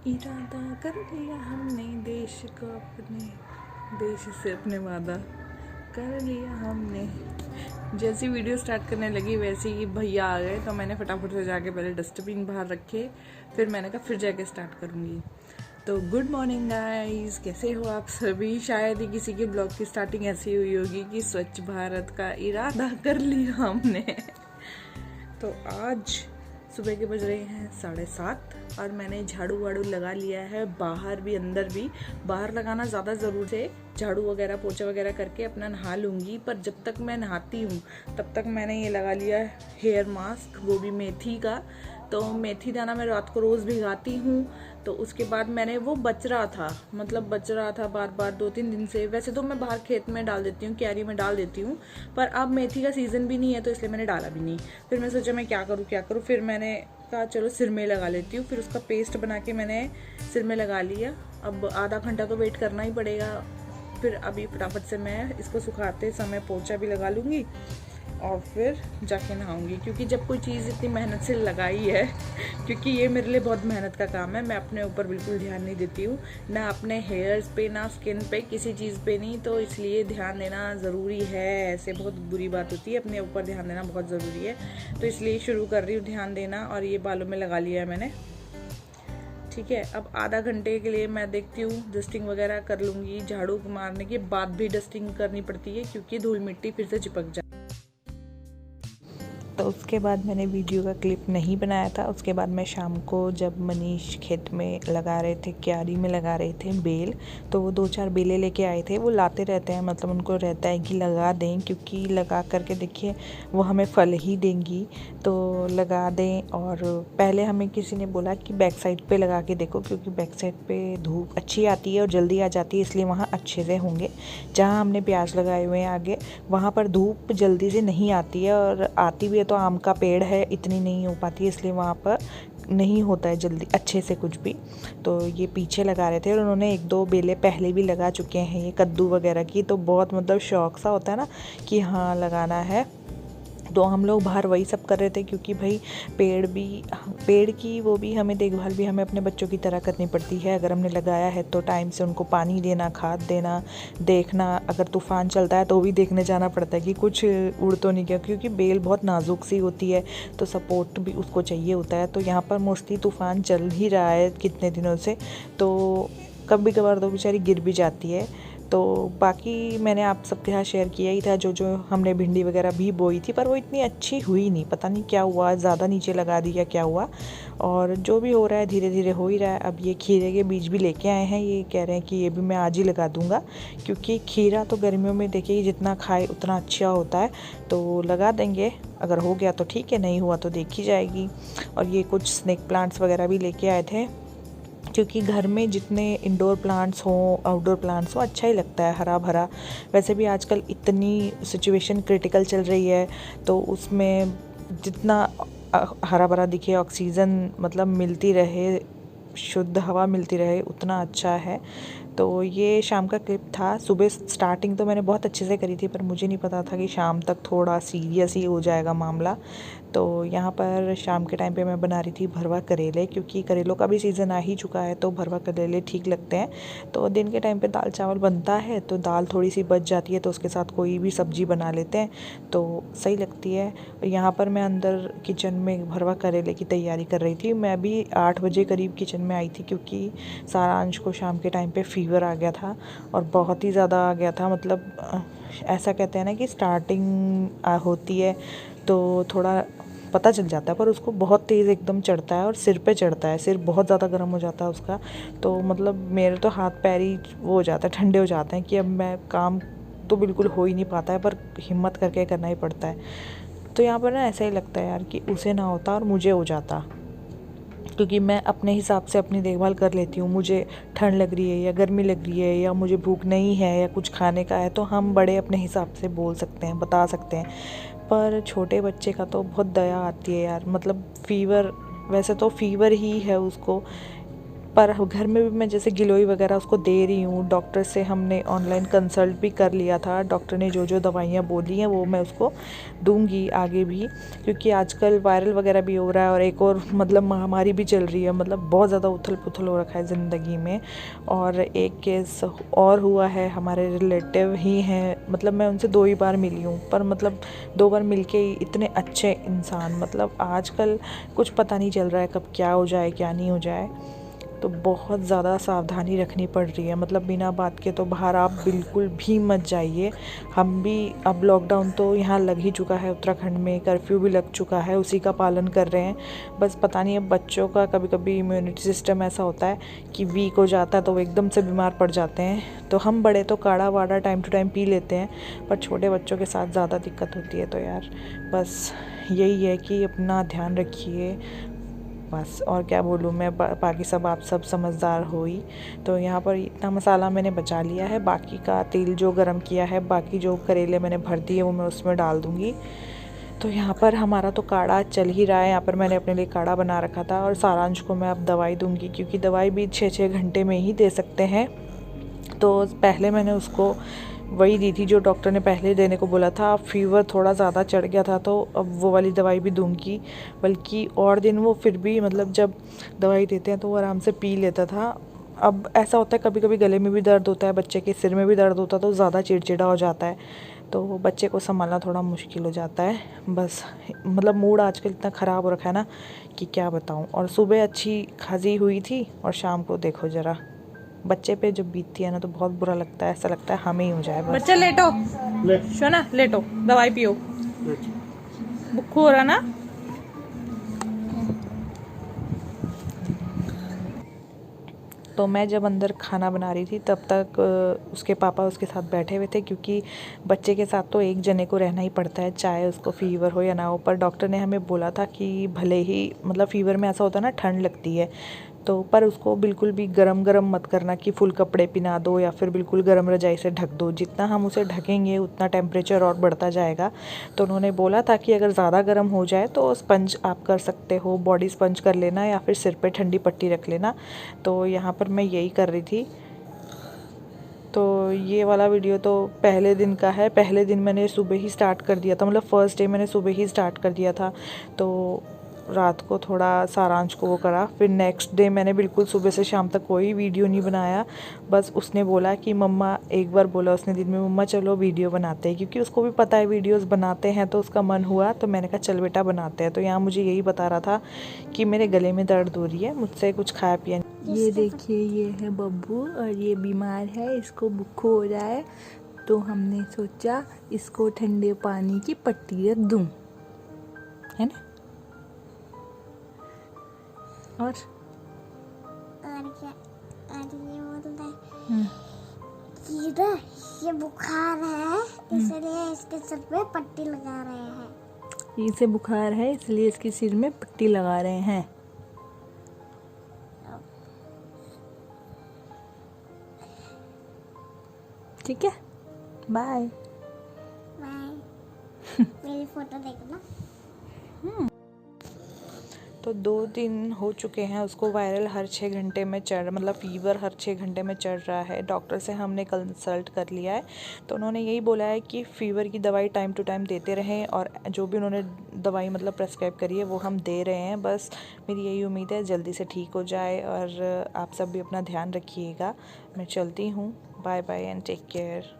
इरादा कर लिया हमने देश को अपने, देश से अपने वादा कर लिया हमने। जैसी वीडियो स्टार्ट करने लगी वैसे ही भैया आ गए, तो मैंने फटाफट से जाके पहले डस्टबिन बाहर रखे, फिर मैंने कहा फिर जाके स्टार्ट करूँगी। तो गुड मॉर्निंग गाइस, कैसे हो आप सभी। शायद ही किसी के ब्लॉग की स्टार्टिंग ऐसी हुई होगी कि स्वच्छ भारत का इरादा कर लिया हमने। तो आज सुबह के बज रहे हैं 7:30 और मैंने झाड़ू वाड़ू लगा लिया है, बाहर भी अंदर भी। बाहर लगाना ज़्यादा ज़रूरी है, झाड़ू वगैरह पोछा वगैरह करके अपना नहा लूँगी, पर जब तक मैं नहाती हूँ तब तक मैंने ये लगा लिया है हेयर मास्क, वो भी मेथी का। तो मेथी दाना मैं रात को रोज़ भिगाती हूँ, तो उसके बाद मैंने वो बच रहा था बार बार 2-3 दिन से। वैसे तो मैं बाहर खेत में डाल देती हूँ, क्यारी में डाल देती हूँ, पर अब मेथी का सीज़न भी नहीं है तो इसलिए मैंने डाला भी नहीं। फिर मैं सोचा मैं क्या करूँ, फिर मैंने कहा चलो सिर में लगा लेती हूँ। फिर उसका पेस्ट बना के मैंने सिर में लगा लिया। अब आधा घंटा तो वेट करना ही पड़ेगा। फिर अभी फटाफट से मैं इसको सुखाते समय पोंछा भी लगा लूँगी और फिर जाके नहाऊंगी, क्योंकि जब कोई चीज़ इतनी मेहनत से लगाई है, क्योंकि ये मेरे लिए बहुत मेहनत का काम है, मैं अपने ऊपर बिल्कुल ध्यान नहीं देती हूँ, ना अपने हेयर्स पे ना स्किन पे, किसी चीज़ पे नहीं। तो इसलिए ध्यान देना ज़रूरी है। ऐसे बहुत बुरी बात होती है, अपने ऊपर ध्यान देना बहुत ज़रूरी है। तो इसलिए शुरू कर रही हूँ ध्यान देना, और ये बालों में लगा लिया है मैंने। ठीक है, अब आधा घंटे के लिए मैं देखती हूँ, डस्टिंग वगैरह कर लूँगी। झाड़ू मारने के बाद भी डस्टिंग करनी पड़ती है, क्योंकि धूल मिट्टी फिर से चिपक जाए। तो उसके बाद मैंने वीडियो का क्लिप नहीं बनाया था। उसके बाद मैं शाम को, जब मनीष खेत में लगा रहे थे, क्यारी में लगा रहे थे बेल, तो वो 2-4 बेलें लेके आए थे। वो लाते रहते हैं, मतलब उनको रहता है कि लगा दें, क्योंकि लगा करके देखिए वो हमें फल ही देंगी, तो लगा दें। और पहले हमें किसी ने बोला कि बैक साइड पे लगा के देखो, क्योंकि बैक साइड पे धूप अच्छी आती है और जल्दी आ जाती है, इसलिए वहाँ अच्छे से होंगे। जहाँ हमने प्याज लगाए हुए हैं आगे, वहाँ पर धूप जल्दी से नहीं आती है, और आती भी है तो आम का पेड़ है, इतनी नहीं हो पाती है, इसलिए वहाँ पर नहीं होता है जल्दी अच्छे से कुछ भी। तो ये पीछे लगा रहे थे, और उन्होंने 1-2 बेलें पहले भी लगा चुके हैं ये कद्दू वगैरह की। तो बहुत मतलब शौक सा होता है ना कि हाँ लगाना है। तो हम लोग बाहर वही सब कर रहे थे, क्योंकि भाई पेड़ की वो भी हमें देखभाल भी हमें अपने बच्चों की तरह करनी पड़ती है। अगर हमने लगाया है तो टाइम से उनको पानी देना, खाद देना, देखना। अगर तूफ़ान चलता है तो भी देखने जाना पड़ता है कि कुछ उड़ तो नहीं गया, क्योंकि बेल बहुत नाजुक सी होती है, तो सपोर्ट भी उसको चाहिए होता है। तो यहाँ पर मोस्टली तूफ़ान चल ही रहा है कितने दिनों से, तो कभी कभार तो बेचारी गिर भी जाती है। तो बाकी मैंने आप सबके साथ शेयर किया ही था, जो हमने भिंडी वगैरह भी बोई थी, पर वो इतनी अच्छी हुई नहीं, पता नहीं क्या हुआ, ज़्यादा नीचे लगा दिया क्या हुआ। और जो भी हो रहा है धीरे धीरे हो ही रहा है। अब ये खीरे के बीज भी लेके आए हैं, ये कह रहे हैं कि ये भी मैं आज ही लगा दूंगा, क्योंकि खीरा तो गर्मियों में देखिए जितना खाए उतना अच्छा होता है। तो लगा देंगे, अगर हो गया तो ठीक है, नहीं हुआ तो देखी जाएगी। और ये कुछ स्नेक प्लांट्स वगैरह भी लेके आए थे, क्योंकि घर में जितने इंडोर प्लांट्स हों, आउटडोर प्लांट्स हों, अच्छा ही लगता है हरा भरा। वैसे भी आजकल इतनी सिचुएशन क्रिटिकल चल रही है, तो उसमें जितना हरा भरा दिखे, ऑक्सीजन मतलब मिलती रहे, शुद्ध हवा मिलती रहे, उतना अच्छा है। तो ये शाम का क्लिप था। सुबह स्टार्टिंग तो मैंने बहुत अच्छे से करी थी, पर मुझे नहीं पता था कि शाम तक थोड़ा सीरियस ही हो जाएगा मामला। तो यहाँ पर शाम के टाइम पे मैं बना रही थी भरवा करेले, क्योंकि करेलों का भी सीज़न आ ही चुका है, तो भरवा करेले ठीक लगते हैं। तो दिन के टाइम पे दाल चावल बनता है, तो दाल थोड़ी सी बच जाती है, तो उसके साथ कोई भी सब्ज़ी बना लेते हैं, तो सही लगती है। और यहाँ पर मैं अंदर किचन में भरवा करेले की तैयारी कर रही थी। मैं भी 8 बजे करीब किचन में आई थी, क्योंकि सारांश को शाम के टाइम पे फीवर आ गया था, और बहुत ही ज़्यादा आ गया था। मतलब ऐसा कहते हैं ना कि स्टार्टिंग होती है तो थोड़ा पता चल जाता है, पर उसको बहुत तेज़ एकदम चढ़ता है, और सिर पे चढ़ता है, सिर बहुत ज़्यादा गर्म हो जाता है उसका। तो मतलब मेरे तो हाथ पैर ही वो हो जाता है, ठंडे हो जाते हैं, कि अब मैं काम तो बिल्कुल हो ही नहीं पाता है, पर हिम्मत करके करना ही पड़ता है। तो यहाँ पर ना ऐसा ही लगता है यार कि उसे ना होता और मुझे हो जाता, क्योंकि मैं अपने हिसाब से अपनी देखभाल कर लेती हूँ। मुझे ठंड लग रही है या गर्मी लग रही है, या मुझे भूख नहीं है या कुछ खाने का है, तो हम बड़े अपने हिसाब से बोल सकते हैं, बता सकते हैं। पर छोटे बच्चे का तो बहुत दया आती है यार। मतलब फीवर, वैसे तो फीवर ही है उसको, पर घर में भी मैं जैसे गिलोई वगैरह उसको दे रही हूँ। डॉक्टर से हमने ऑनलाइन कंसल्ट भी कर लिया था। डॉक्टर ने जो जो दवाइयाँ बोली हैं वो मैं उसको दूंगी आगे भी, क्योंकि आजकल वायरल वगैरह भी हो रहा है और एक और मतलब महामारी भी चल रही है। मतलब बहुत ज़्यादा उथल पुथल हो रखा है ज़िंदगी में। और एक केस और हुआ है, हमारे रिलेटिव ही हैं, मतलब मैं उनसे 2 ही बार मिली हूँ, पर मतलब 2 बार मिलके ही इतने अच्छे इंसान। मतलब आजकल कुछ पता नहीं चल रहा है कब क्या हो जाए क्या नहीं हो जाए, तो बहुत ज़्यादा सावधानी रखनी पड़ रही है। मतलब बिना बात के तो बाहर आप बिल्कुल भी मत जाइए। हम भी अब लॉकडाउन तो यहाँ लग ही चुका है, उत्तराखंड में कर्फ्यू भी लग चुका है, उसी का पालन कर रहे हैं। बस पता नहीं अब बच्चों का कभी कभी इम्यूनिटी सिस्टम ऐसा होता है कि वीक हो जाता है, तो वो एकदम से बीमार पड़ जाते हैं। तो हम बड़े तो काढ़ा वाढ़ा टाइम टू टाइम पी लेते हैं, पर छोटे बच्चों के साथ ज़्यादा दिक्कत होती है। तो यार बस यही है कि अपना ध्यान रखिए बस। और क्या बोलूँ मैं, बाकी सब आप सब समझदार हो ही। तो यहाँ पर इतना मसाला मैंने बचा लिया है, बाकी का तेल जो गरम किया है, बाकी जो करेले मैंने भर दिए वो मैं उसमें डाल दूँगी। तो यहाँ पर हमारा तो काढ़ा चल ही रहा है। यहाँ पर मैंने अपने लिए काढ़ा बना रखा था और सारांश को मैं अब दवाई दूँगी, क्योंकि दवाई भी 6-6 घंटे में ही दे सकते हैं। तो पहले मैंने उसको वही दी थी जो डॉक्टर ने पहले देने को बोला था। फीवर थोड़ा ज़्यादा चढ़ गया था, तो अब वो वाली दवाई भी दूंगी। बल्कि और दिन वो फिर भी मतलब जब दवाई देते हैं तो वो आराम से पी लेता था। अब ऐसा होता है कभी कभी गले में भी दर्द होता है, बच्चे के सिर में भी दर्द होता है, तो ज़्यादा चिड़चिड़ा हो जाता है, तो बच्चे को संभालना थोड़ा मुश्किल हो जाता है। बस मतलब मूड आजकल इतना ख़राब हो रखा है ना कि क्या बताऊँ। और सुबह अच्छी खासी हुई थी और शाम को देखो ज़रा, बच्चे पे जब बीतती है ना तो बहुत बुरा लगता है, ऐसा लगता है हमें ही हो जाए बस। बच्चा लेटो, शोना लेटो, दवाई पियो, बुक्खू हो रहा ना। तो मैं जब अंदर खाना बना रही थी तब तक उसके पापा उसके साथ बैठे हुए थे, क्योंकि बच्चे के साथ तो एक जने को रहना ही पड़ता है, चाहे उसको फ़ीवर हो या ना हो। पर डॉक्टर ने हमें बोला था कि भले ही मतलब फ़ीवर में ऐसा होता है ना, ठंड लगती है, तो पर उसको बिल्कुल भी गरम गरम मत करना कि फुल कपड़े पहना दो या फिर बिल्कुल गरम रजाई से ढक दो। जितना हम उसे ढकेंगे उतना टेम्परेचर और बढ़ता जाएगा। तो उन्होंने बोला था कि अगर ज़्यादा गर्म हो जाए तो स्पंज आप कर सकते हो, बॉडी स्पंज कर लेना या फिर सिर पे ठंडी पट्टी रख लेना। तो यहाँ पर मैं यही कर रही थी। तो ये वाला वीडियो तो पहले दिन का है। पहले दिन मैंने सुबह ही स्टार्ट कर दिया था, मतलब फ़र्स्ट डे मैंने सुबह ही स्टार्ट कर दिया था, तो रात को थोड़ा सारांश को वो करा। फिर नेक्स्ट डे मैंने बिल्कुल सुबह से शाम तक कोई वीडियो नहीं बनाया। बस उसने बोला कि मम्मा, एक बार बोला उसने दिन में, मम्मा चलो वीडियो बनाते हैं, क्योंकि उसको भी पता है वीडियोस बनाते हैं, तो उसका मन हुआ। तो मैंने कहा चल बेटा बनाते हैं। तो यहाँ मुझे यही बता रहा था कि मेरे गले में दर्द हो रही है, मुझसे कुछ खाया पिया। ये देखिए, ये है बब्बू और ये बीमार है, इसको बुखार हो रहा है, तो हमने सोचा इसको ठंडे पानी की पट्टी रख दूँ, है ना। और क्या, ये बोलता है ये बुखार है इसलिए इसके सिर पे पट्टी लगा रहे हैं। इसे बुखार है इसलिए इसके सिर में पट्टी लगा रहे हैं। ठीक है, बाय बाय। मेरी फोटो देखना। तो 2 दिन हो चुके हैं उसको वायरल हर 6 घंटे में मतलब फ़ीवर हर 6 घंटे में चढ़ रहा है। डॉक्टर से हमने कंसल्ट कर लिया है, तो उन्होंने यही बोला है कि फ़ीवर की दवाई टाइम टू टाइम देते रहें, और जो भी उन्होंने दवाई मतलब प्रेस्क्राइब करी है वो हम दे रहे हैं। बस मेरी यही उम्मीद है जल्दी से ठीक हो जाए, और आप सब भी अपना ध्यान रखिएगा। मैं चलती हूँ, bye bye and take care.